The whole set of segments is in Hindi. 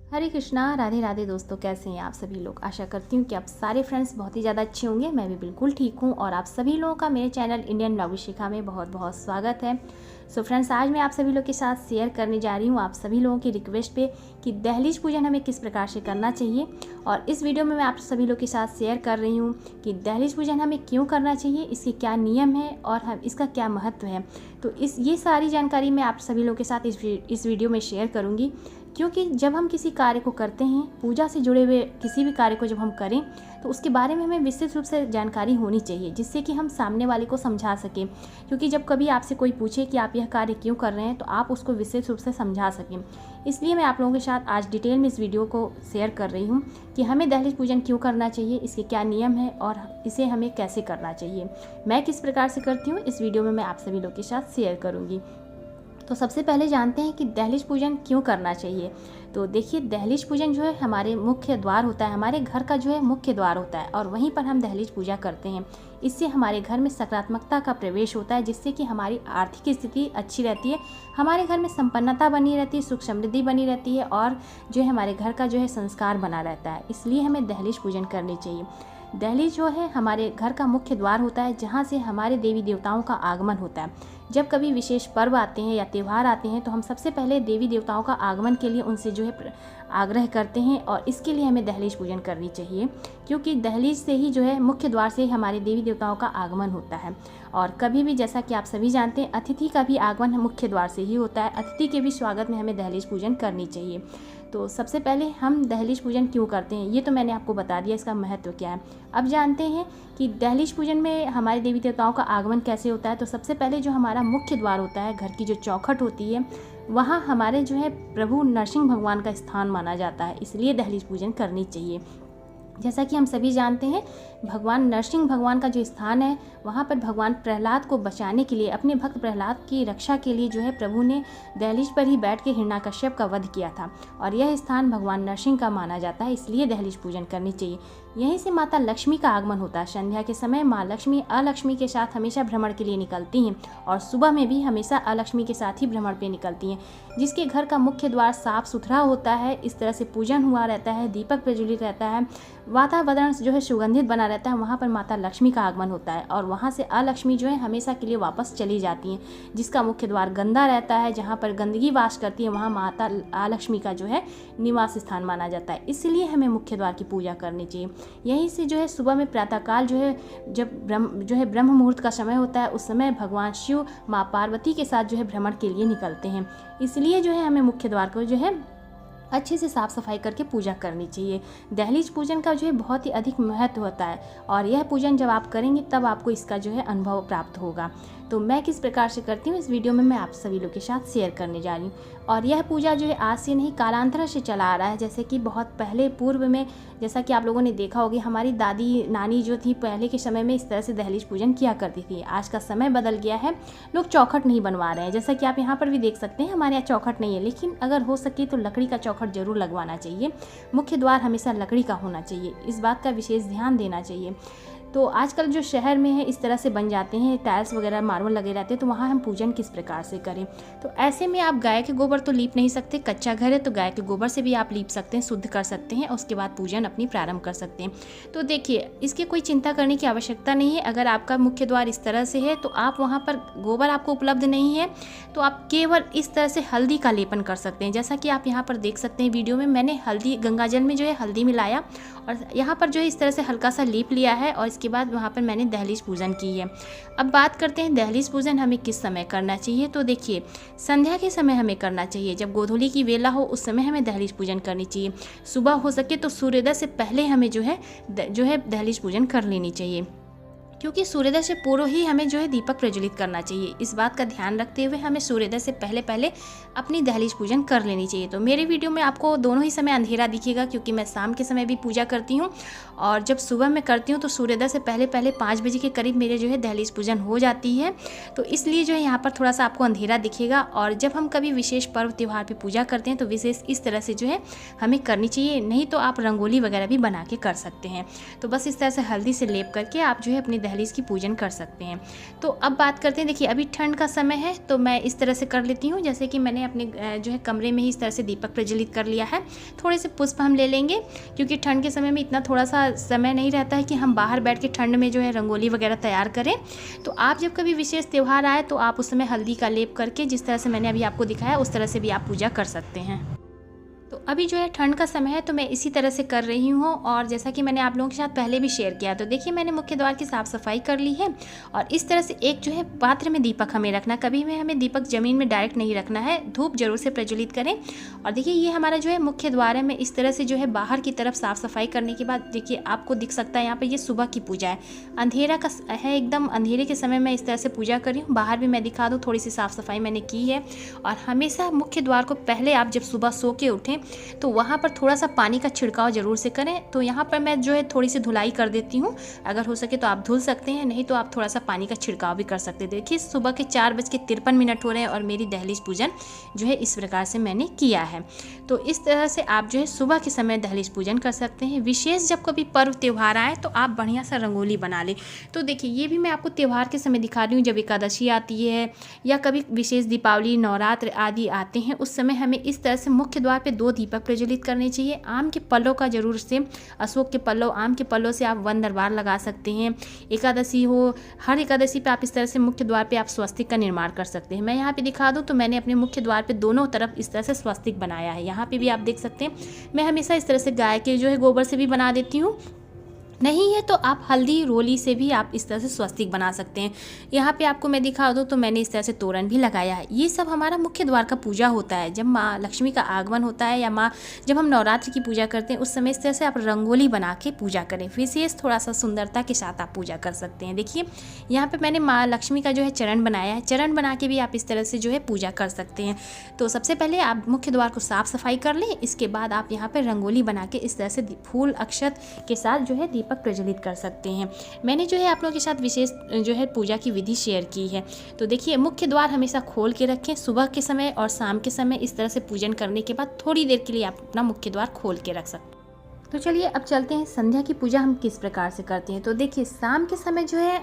हरे कृष्णा, राधे राधे। दोस्तों, कैसे हैं आप सभी लोग। आशा करती हूँ कि आप सारे फ्रेंड्स बहुत ही ज़्यादा अच्छे होंगे। मैं भी बिल्कुल ठीक हूँ और आप सभी लोगों का मेरे चैनल इंडियन ब्लॉग विशिखा में बहुत बहुत स्वागत है। सो फ्रेंड्स, आज मैं आप सभी लोग के साथ शेयर करने जा रही हूँ आप सभी लोगों की रिक्वेस्ट पे कि दहलीज पूजन हमें किस प्रकार से करना चाहिए। और इस वीडियो में मैं आप सभी लोग के साथ शेयर कर रही हूँ कि दहलीज पूजन हमें क्यों करना चाहिए, इसके क्या नियम है और इसका क्या महत्व है। तो ये सारी जानकारी मैं आप सभी लोग के साथ इस वीडियो में शेयर करूँगी, क्योंकि जब हम किसी कार्य को करते हैं, पूजा से जुड़े हुए किसी भी कार्य को जब हम करें, तो उसके बारे में हमें विस्तृत रूप से जानकारी होनी चाहिए, जिससे कि हम सामने वाले को समझा सकें। क्योंकि जब कभी आपसे कोई पूछे कि आप यह कार्य क्यों कर रहे हैं, तो आप उसको विस्तृत रूप से समझा सकें। इसलिए मैं आप लोगों के साथ आज डिटेल में इस वीडियो को शेयर कर रही हूँ कि हमें दहलीज पूजन क्यों करना चाहिए, इसके क्या नियम है और इसे हमें कैसे करना चाहिए। मैं किस प्रकार से करती हूँ, इस वीडियो में मैं आप सभी लोग के साथ शेयर करूँगी। तो सबसे पहले जानते हैं कि दहलीज पूजन क्यों करना चाहिए। तो देखिए, दहलीज पूजन जो है हमारे मुख्य द्वार होता है, हमारे घर का जो है मुख्य द्वार होता है और वहीं पर हम दहलीज पूजा करते हैं। इससे हमारे घर में सकारात्मकता का प्रवेश होता है, जिससे कि हमारी आर्थिक स्थिति अच्छी रहती है, हमारे घर में संपन्नता बनी रहती है, सुख समृद्धि बनी रहती है और जो है हमारे घर का जो है संस्कार बना रहता है। इसलिए हमें दहलीज पूजन करनी चाहिए। दहलीज जो है हमारे घर का मुख्य द्वार होता है, जहाँ से हमारे देवी देवताओं का आगमन होता है। जब कभी विशेष पर्व आते हैं या त्यौहार आते हैं, तो हम सबसे पहले देवी देवताओं का आगमन के लिए उनसे जो है आग्रह करते हैं और इसके लिए हमें दहलीज पूजन करनी चाहिए, क्योंकि दहलीज से ही जो है मुख्य द्वार से हमारे देवी देवताओं का आगमन होता है। और कभी भी, जैसा कि आप सभी जानते हैं, अतिथि का भी आगमन मुख्य द्वार से ही होता है। अतिथि के भी स्वागत में हमें दहलीज पूजन करनी चाहिए। तो सबसे पहले हम दहलीज पूजन क्यों करते हैं, ये तो मैंने आपको बता दिया, इसका महत्व क्या है। अब जानते हैं कि दहलीज पूजन में हमारे देवी देवताओं का आगमन कैसे होता है। तो सबसे पहले जो हमारा मुख्य द्वार होता है, घर की जो चौखट होती है, वहाँ हमारे जो है प्रभु नरसिंह भगवान का स्थान माना जाता है। इसलिए दहलीज पूजन करनी चाहिए। जैसा कि हम सभी जानते हैं, भगवान नरसिंह भगवान का जो स्थान है, वहाँ पर भगवान प्रहलाद को बचाने के लिए, अपने भक्त प्रहलाद की रक्षा के लिए जो है प्रभु ने दहलीज पर ही बैठ के हिरण्यकश्यप का वध किया था और यह स्थान भगवान नरसिंह का माना जाता है। इसलिए दहलीज पूजन करनी चाहिए। यहीं से माता लक्ष्मी का आगमन होता है। संध्या के समय माँ लक्ष्मी अलक्ष्मी के साथ हमेशा भ्रमण के लिए निकलती हैं और सुबह में भी हमेशा अलक्ष्मी के साथ ही भ्रमण पे निकलती हैं। जिसके घर का मुख्य द्वार साफ सुथरा होता है, इस तरह से पूजन हुआ रहता है, दीपक प्रज्वलित रहता है, वातावरण जो है सुगंधित बना रहता है, वहाँ पर माता लक्ष्मी का आगमन होता है और वहाँ से अलक्ष्मी जो है हमेशा के लिए वापस चली जाती हैं। जिसका मुख्य द्वार गंदा रहता है, जहाँ पर गंदगी वास करती है, वहाँ माता अलक्ष्मी का जो है निवास स्थान माना जाता है। इसलिए हमें मुख्य द्वार की पूजा करनी चाहिए। यहीं से जो है सुबह में प्रातःकाल जो है, जब ब्रह्म मुहूर्त का समय होता है, उस समय भगवान शिव माँ पार्वती के साथ जो है भ्रमण के लिए निकलते हैं। इसलिए जो है हमें मुख्य द्वार को जो है अच्छे से साफ सफाई करके पूजा करनी चाहिए। दहलीज पूजन का जो है बहुत ही अधिक महत्व होता है और यह पूजन जब आप करेंगे तब आपको इसका जो है अनुभव प्राप्त होगा। तो मैं किस प्रकार से करती हूँ, इस वीडियो में मैं आप सभी लोग के साथ शेयर करने जा रही हूँ। और यह पूजा जो है आज से नहीं, कालांतर से चला आ रहा है। जैसे कि बहुत पहले पूर्व में, जैसा कि आप लोगों ने देखा होगी, हमारी दादी नानी जो थी पहले के समय में इस तरह से दहलीज पूजन किया करती थी। आज का समय बदल गया है, लोग चौखट नहीं बनवा रहे हैं। जैसा कि आप यहाँ पर भी देख सकते हैं, हमारे यहाँ चौखट नहीं है, लेकिन अगर हो सके तो लकड़ी का चौखट जरूर लगवाना चाहिए। मुख्य द्वार हमेशा लकड़ी का होना चाहिए, इस बात का विशेष ध्यान देना चाहिए। तो आजकल जो शहर में है इस तरह से बन जाते हैं, टाइल्स वगैरह मार्बल लगे रहते हैं, तो वहाँ हम पूजन किस प्रकार से करें। तो ऐसे में आप गाय के गोबर तो लीप नहीं सकते, कच्चा घर है तो गाय के गोबर से भी आप लीप सकते हैं, शुद्ध कर सकते हैं और उसके बाद पूजन अपनी प्रारंभ कर सकते हैं। तो देखिए, इसकी कोई चिंता करने की आवश्यकता नहीं है। अगर आपका मुख्य द्वार इस तरह से है तो आप वहाँ पर गोबर आपको उपलब्ध नहीं है, तो आप केवल इस तरह से हल्दी का लेपन कर सकते हैं। जैसा कि आप यहाँ पर देख सकते हैं वीडियो में, मैंने हल्दी, गंगाजल में जो है हल्दी मिलाया और यहाँ पर जो है इस तरह से हल्का सा लीप लिया है और इसके बाद वहाँ पर मैंने दहलीज पूजन की है। अब बात करते हैं दहलीज पूजन हमें किस समय करना चाहिए। तो देखिए, संध्या के समय हमें करना चाहिए। जब गोधूली की वेला हो उस समय हमें दहलीज पूजन करनी चाहिए। सुबह हो सके तो सूर्योदय से पहले हमें जो है दहलीज पूजन कर लेनी चाहिए, क्योंकि सूर्योदय से पूर्व ही हमें जो है दीपक प्रज्वलित करना चाहिए। इस बात का ध्यान रखते हुए हमें सूर्योदय से पहले अपनी दहलीज पूजन कर लेनी चाहिए। तो मेरे वीडियो में आपको दोनों ही समय अंधेरा दिखेगा, क्योंकि मैं शाम के समय भी पूजा करती हूँ और जब सुबह में करती हूँ तो सूर्योदय से पहले 5 बजे के करीब मेरे जो है दहलीज पूजन हो जाती है। तो इसलिए जो है यहाँ पर थोड़ा सा आपको अंधेरा दिखेगा। और जब हम कभी विशेष पर्व त्यौहार पर पूजा करते हैं तो विशेष इस तरह से जो है हमें करनी चाहिए। नहीं तो आप रंगोली वगैरह भी बना के कर सकते हैं। तो बस इस तरह से हल्दी से लेप करके आप जो है अपनी दहलीज की पूजन कर सकते हैं। तो अब बात करते हैं, देखिए अभी ठंड का समय है तो मैं इस तरह से कर लेती हूँ, जैसे कि मैंने अपने जो है कमरे में ही इस तरह से दीपक प्रज्वलित कर लिया है। थोड़े से पुष्प हम ले लेंगे, क्योंकि ठंड के समय में इतना थोड़ा सा समय नहीं रहता है कि हम बाहर बैठ के ठंड में जो है रंगोली वगैरह तैयार करें। तो आप जब कभी विशेष त्यौहार आए तो आप उस समय हल्दी का लेप करके, जिस तरह से मैंने अभी आपको दिखाया उस तरह से भी आप पूजा कर सकते हैं। तो अभी जो है ठंड का समय है तो मैं इसी तरह से कर रही हूँ, और जैसा कि मैंने आप लोगों के साथ पहले भी शेयर किया, तो देखिए मैंने मुख्य द्वार की साफ़ सफाई कर ली है। और इस तरह से एक जो है पात्र में दीपक हमें रखना, कभी भी हमें दीपक ज़मीन में डायरेक्ट नहीं रखना है, धूप जरूर से प्रज्वलित करें। और देखिए ये हमारा जो है मुख्य द्वार है, मैं इस तरह से जो है बाहर की तरफ साफ़ सफाई करने के बाद देखिए आपको दिख सकता है यहाँ पर ये सुबह की पूजा है, अंधेरा का है, एकदम अंधेरे के समय मैं इस तरह से पूजा कर रही हूँ। बाहर भी मैं दिखा दूँ, थोड़ी सी साफ़ सफाई मैंने की है। और हमेशा मुख्य द्वार को पहले आप जब सुबह सो के उठें तो वहाँ पर थोड़ा सा पानी का छिड़काव ज़रूर से करें। तो यहाँ पर मैं जो है थोड़ी सी धुलाई कर देती हूँ, अगर हो सके तो आप धुल सकते हैं, नहीं तो आप थोड़ा सा पानी का छिड़काव भी कर सकते हैं। देखिए सुबह के 4:53 हो रहे हैं और मेरी दहलीज पूजन जो है इस प्रकार से मैंने किया है। तो इस तरह से आप जो है सुबह के समय दहलीज पूजन कर सकते हैं। विशेष जब कभी पर्व त्यौहार आए तो आप बढ़िया सा रंगोली बना लें। तो देखिए ये भी मैं आपको त्यौहार के समय दिखा रही हूँ, जब एकादशी आती है या कभी विशेष दीपावली, नवरात्र आदि आते हैं, उस समय हमें इस तरह से मुख्य द्वार पर 2 दीपक प्रज्वलित करने चाहिए। आम के पल्लों का जरूर से, अशोक के पल्लों, आम के पल्लों से आप वन दरबार लगा सकते हैं। एकादशी हो, हर एकादशी पे आप इस तरह से मुख्य द्वार पे आप स्वस्तिक का निर्माण कर सकते हैं। मैं यहाँ पे दिखा दूँ तो मैंने अपने मुख्य द्वार पे दोनों तरफ इस तरह से स्वस्तिक बनाया है। यहाँ पे भी आप देख सकते हैं, मैं हमेशा इस तरह से गाय के जो है गोबर से भी बना देती हूँ, नहीं है तो आप हल्दी रोली से भी आप इस तरह से स्वस्तिक बना सकते हैं। यहाँ पे आपको मैं दिखा दूँ तो मैंने इस तरह से तोरण भी लगाया है। ये सब हमारा मुख्य द्वार का पूजा होता है, जब माँ लक्ष्मी का आगमन होता है या जब हम नवरात्र की पूजा करते हैं उस समय इस तरह से आप रंगोली बना के पूजा करें, विशेष थोड़ा सा सुंदरता के साथ आप पूजा कर सकते हैं। देखिए यहाँ पर मैंने माँ लक्ष्मी का जो है चरण बनाया है, चरण बना के भी आप इस तरह से जो है पूजा कर सकते हैं। तो सबसे पहले आप मुख्य द्वार को साफ सफाई कर लें, इसके बाद आप यहाँ पर रंगोली बना के इस तरह से फूल अक्षत के साथ जो है दीपक प्रज्वलित कर सकते हैं। मैंने जो है आप लोगों के साथ विशेष जो है पूजा की विधि शेयर की है। तो देखिए मुख्य द्वार हमेशा खोल के रखें, सुबह के समय और शाम के समय इस तरह से पूजन करने के बाद थोड़ी देर के लिए आप अपना मुख्य द्वार खोल के रख सकते हैं। तो चलिए अब चलते हैं संध्या की पूजा हम किस प्रकार से करते हैं। तो देखिए शाम के समय जो है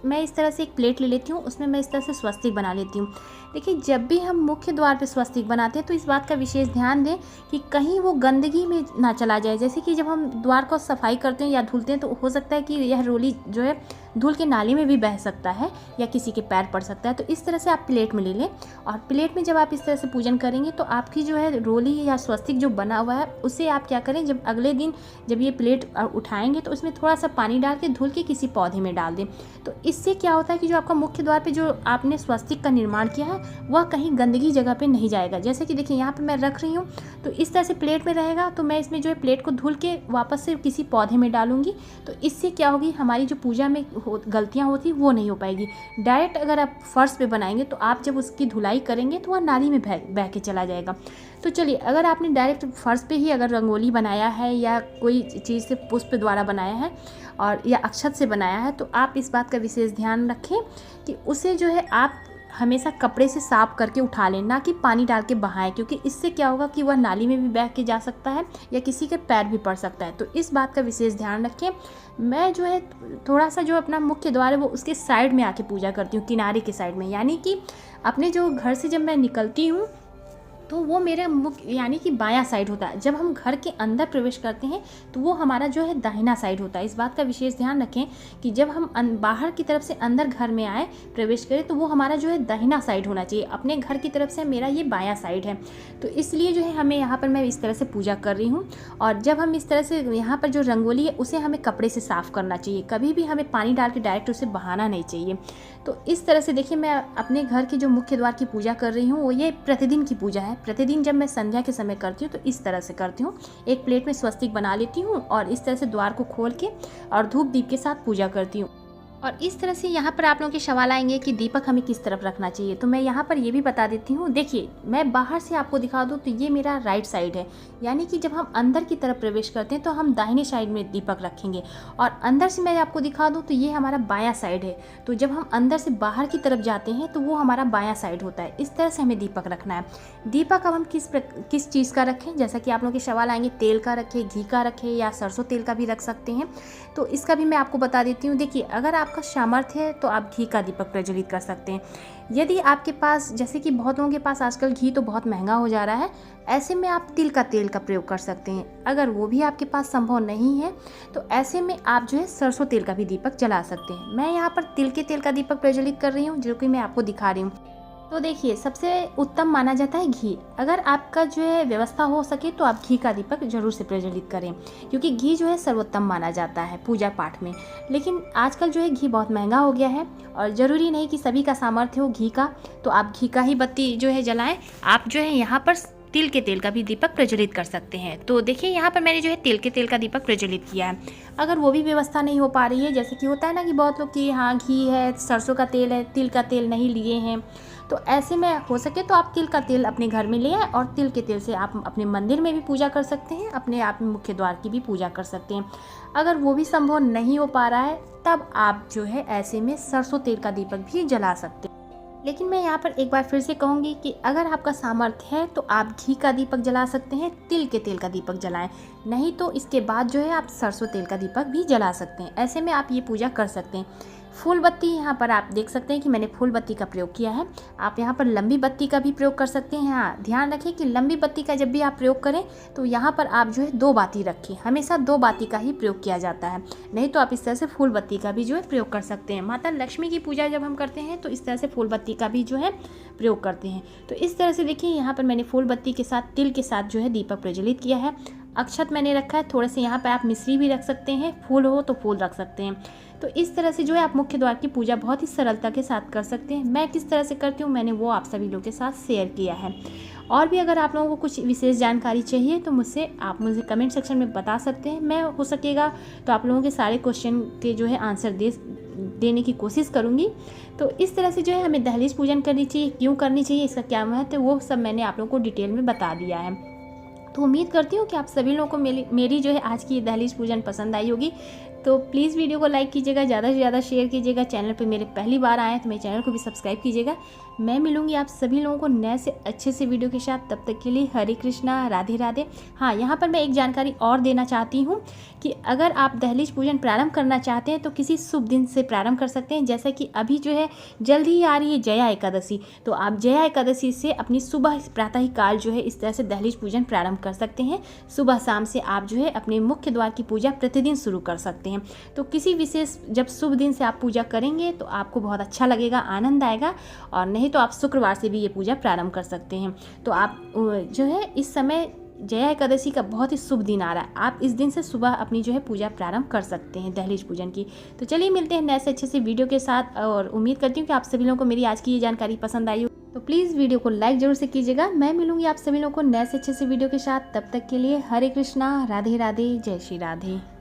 मैं इस तरह से एक प्लेट ले लेती हूँ, उसमें मैं इस तरह से स्वस्तिक बना लेती हूँ। देखिए जब भी हम मुख्य द्वार पे स्वस्तिक बनाते हैं तो इस बात का विशेष ध्यान दें कि कहीं वो गंदगी में ना चला जाए। जैसे कि जब हम द्वार को सफाई करते हैं या धुलते हैं तो हो सकता है कि यह रोली जो है धूल के नाली में भी बह सकता है या किसी के पैर पड़ सकता है। तो इस तरह से आप प्लेट में ले लें, और प्लेट में जब आप इस तरह से पूजन करेंगे तो आपकी जो है रोली या स्वस्तिक जो बना हुआ है उसे आप क्या करें, जब अगले दिन जब ये प्लेट उठाएंगे तो उसमें थोड़ा सा पानी डाल के धुल के किसी पौधे में डाल दें। तो इससे क्या होता है कि जो आपका मुख्य द्वार पे जो आपने स्वस्तिक का निर्माण किया है वह कहीं गंदगी जगह पे नहीं जाएगा। जैसे कि देखिए यहाँ पे मैं रख रही हूँ तो इस तरह से प्लेट में रहेगा, तो मैं इसमें जो है प्लेट को धुल के वापस से किसी पौधे में डालूंगी। तो इससे क्या होगी, हमारी जो पूजा में गलतियाँ होती वो नहीं हो पाएगी। डायरेक्ट अगर आप फर्श पे बनाएंगे तो आप जब उसकी धुलाई करेंगे तो वह नाली में बह के चला जाएगा। तो चलिए अगर आपने डायरेक्ट फर्श पे ही अगर रंगोली बनाया है या कोई चीज़ से पुष्प द्वारा बनाया है और या अक्षत से बनाया है, तो आप इस बात का विशेष ध्यान रखें कि उसे जो है आप हमेशा कपड़े से साफ करके उठा लें, ना कि पानी डाल के बहाएं, क्योंकि इससे क्या होगा कि वह नाली में भी बह के जा सकता है या किसी के पैर भी पड़ सकता है। तो इस बात का विशेष ध्यान रखें। मैं जो है थोड़ा सा जो अपना मुख्य द्वार है वो उसके साइड में आके पूजा करती हूँ, किनारे के साइड में, यानी कि अपने जो घर से जब मैं निकलती हूँ तो वो मेरे मुख्य यानी कि बायां साइड होता है। जब हम घर के अंदर प्रवेश करते हैं तो वो हमारा जो है दाहिना साइड होता है। इस बात का विशेष ध्यान रखें कि जब हम बाहर की तरफ से अंदर घर में आए प्रवेश करें तो वो हमारा जो है दाहिना साइड होना चाहिए। अपने घर की तरफ से मेरा ये बायां साइड है, तो इसलिए जो है हमें यहाँ पर मैं इस तरह से पूजा कर रही हूँ। और जब हम इस तरह से यहाँ पर जो रंगोली है उसे हमें कपड़े से साफ़ करना चाहिए, कभी भी हमें पानी डाल के डायरेक्ट उसे बहाना नहीं चाहिए। तो इस तरह से देखिए मैं अपने घर के जो मुख्य द्वार की पूजा कर रही हूँ वो ये प्रतिदिन की पूजा है। प्रतिदिन जब मैं संध्या के समय करती हूँ तो इस तरह से करती हूँ, एक प्लेट में स्वस्तिक बना लेती हूँ और इस तरह से द्वार को खोल के और धूप दीप के साथ पूजा करती हूँ। और इस तरह से यहाँ पर आप लोगों के सवाल आएंगे कि दीपक हमें किस तरफ रखना चाहिए, तो मैं यहाँ पर ये भी बता देती हूँ। देखिए मैं बाहर से आपको दिखा दूँ तो ये मेरा राइट साइड है, यानी कि जब हम अंदर की तरफ प्रवेश करते हैं तो हम दाहिने साइड में दीपक रखेंगे, और अंदर से मैं आपको दिखा दूँ तो ये हमारा बायां साइड है। तो जब हम अंदर से बाहर की तरफ जाते हैं तो वो हमारा बायां साइड होता है। इस तरह से हमें दीपक रखना है। दीपक अब हम किस चीज़ का रखें, जैसा कि आप लोगों के सवाल आएंगे, तेल का रखें, घी का रखें या सरसों तेल का भी रख सकते हैं। तो इसका भी मैं आपको बता देती हूँ। देखिए अगर आप आपका सामर्थ्य है तो आप घी का दीपक प्रज्वलित कर सकते हैं। यदि आपके पास, जैसे कि बहुत लोगों के पास आजकल घी तो बहुत महंगा हो जा रहा है, ऐसे में आप तिल का तेल का प्रयोग कर सकते हैं। अगर वो भी आपके पास संभव नहीं है तो ऐसे में आप जो है सरसों तेल का भी दीपक जला सकते हैं। मैं यहाँ पर तिल के तेल का दीपक प्रज्वलित कर रही हूँ, जो कि मैं आपको दिखा रही हूँ। तो देखिए, सबसे उत्तम माना जाता है घी। अगर आपका जो है व्यवस्था हो सके तो आप घी का दीपक जरूर से प्रज्वलित करें, क्योंकि घी जो है सर्वोत्तम माना जाता है पूजा पाठ में। लेकिन आजकल जो है घी बहुत महंगा हो गया है और ज़रूरी नहीं कि सभी का सामर्थ्य हो घी का, तो आप घी का ही बत्ती जो है जलाएं। आप जो है यहाँ पर तिल के तेल का भी दीपक प्रज्वलित कर सकते हैं। तो देखिए, यहाँ पर मैंने जो है तिल के तेल का दीपक प्रज्वलित किया है। अगर वो भी व्यवस्था नहीं हो पा रही है, जैसे कि होता है ना कि बहुत लोग कि हाँ घी है, सरसों का तेल है, तिल का तेल नहीं लिए हैं, तो ऐसे में हो सके तो आप तिल का तेल अपने घर में ले आए और तिल के तेल से आप अपने मंदिर में भी पूजा कर सकते हैं, अपने आप मुख्य द्वार की भी पूजा कर सकते हैं। अगर वो भी संभव नहीं हो पा रहा है तब आप जो है ऐसे में सरसों तेल का दीपक भी जला सकते हैं। लेकिन मैं यहाँ पर एक बार फिर से कहूँगी कि अगर आपका सामर्थ्य है तो आप घी का दीपक जला सकते हैं, तिल के तेल का दीपक जलाएं, नहीं तो इसके बाद जो है आप सरसों तेल का दीपक भी जला सकते हैं। ऐसे में आप ये पूजा कर सकते हैं। फूल बत्ती, यहाँ पर आप देख सकते हैं कि मैंने फूल बत्ती का प्रयोग किया है। आप यहाँ पर लंबी बत्ती का भी प्रयोग कर सकते हैं। हाँ, ध्यान रखें कि लंबी बत्ती का जब भी आप प्रयोग करें तो यहाँ पर आप जो है 2 बाती रखें। हमेशा 2 बाती का ही प्रयोग किया जाता है, नहीं तो आप इस तरह से फूल बत्ती का भी जो है प्रयोग कर सकते हैं। माता लक्ष्मी की पूजा जब हम करते हैं तो इस तरह से फूल बत्ती का भी जो है प्रयोग करते हैं। तो इस तरह से देखिए, यहाँ पर मैंने फूल बत्ती के साथ तिल के साथ जो है दीपक प्रज्वलित किया है। अक्षत मैंने रखा है, थोड़े से यहाँ पर आप मिश्री भी रख सकते हैं, फूल हो तो फूल रख सकते हैं। तो इस तरह से जो है आप मुख्य द्वार की पूजा बहुत ही सरलता के साथ कर सकते हैं। मैं किस तरह से करती हूँ मैंने वो आप सभी लोगों के साथ शेयर किया है। और भी अगर आप लोगों को कुछ विशेष जानकारी चाहिए तो आप मुझे कमेंट सेक्शन में बता सकते हैं। मैं हो सकेगा तो आप लोगों के सारे क्वेश्चन के जो है आंसर देने की कोशिश करूँगी। तो इस तरह से जो है हमें दहलीज पूजन करनी चाहिए, क्यों करनी चाहिए, इसका क्या महत्व है, वो सब मैंने आप लोगों को डिटेल में बता दिया है। तो उम्मीद करती हूँ कि आप सभी लोगों को मेरी जो है आज की ये दहलीज पूजन पसंद आई होगी। तो प्लीज़ वीडियो को लाइक कीजिएगा, ज़्यादा से ज़्यादा शेयर कीजिएगा। चैनल पे मेरे पहली बार आए हैं तो मेरे चैनल को भी सब्सक्राइब कीजिएगा। मैं मिलूंगी आप सभी लोगों को नए से अच्छे से वीडियो के साथ। तब तक के लिए हरे कृष्णा, राधे राधे। हाँ, यहाँ पर मैं एक जानकारी और देना चाहती हूँ कि अगर आप दहलीज पूजन प्रारंभ करना चाहते हैं तो किसी शुभ दिन से प्रारंभ कर सकते हैं। जैसा कि अभी जो है जल्द ही आ रही है जया एकादशी, तो आप जया एकादशी से अपनी सुबह प्रातः काल जो है इस तरह से दहलीज पूजन प्रारंभ कर सकते हैं। सुबह शाम से आप जो है अपने मुख्य द्वार की पूजा प्रतिदिन शुरू कर सकते हैं। तो किसी विशेष जब शुभ दिन से आप पूजा करेंगे तो आपको बहुत अच्छा लगेगा, आनंद आएगा। और नहीं तो आप शुक्रवार से भी ये पूजा प्रारंभ कर सकते हैं। तो आप जो है इस समय जया एकादशी का बहुत ही शुभ दिन आ रहा है, आप इस दिन से सुबह अपनी जो है पूजा प्रारंभ कर सकते हैं दहलीज पूजन की। तो चलिए मिलते हैं नए से अच्छे से वीडियो के साथ, और उम्मीद करती हूँ कि आप सभी लोगों को मेरी आज की ये जानकारी पसंद आई हो। तो प्लीज़ वीडियो को लाइक जरूर से कीजिएगा। मैं मिलूंगी आप सभी लोगों को नए से अच्छे से वीडियो के साथ। तब तक के लिए हरे कृष्णा, राधे राधे, जय श्री राधे।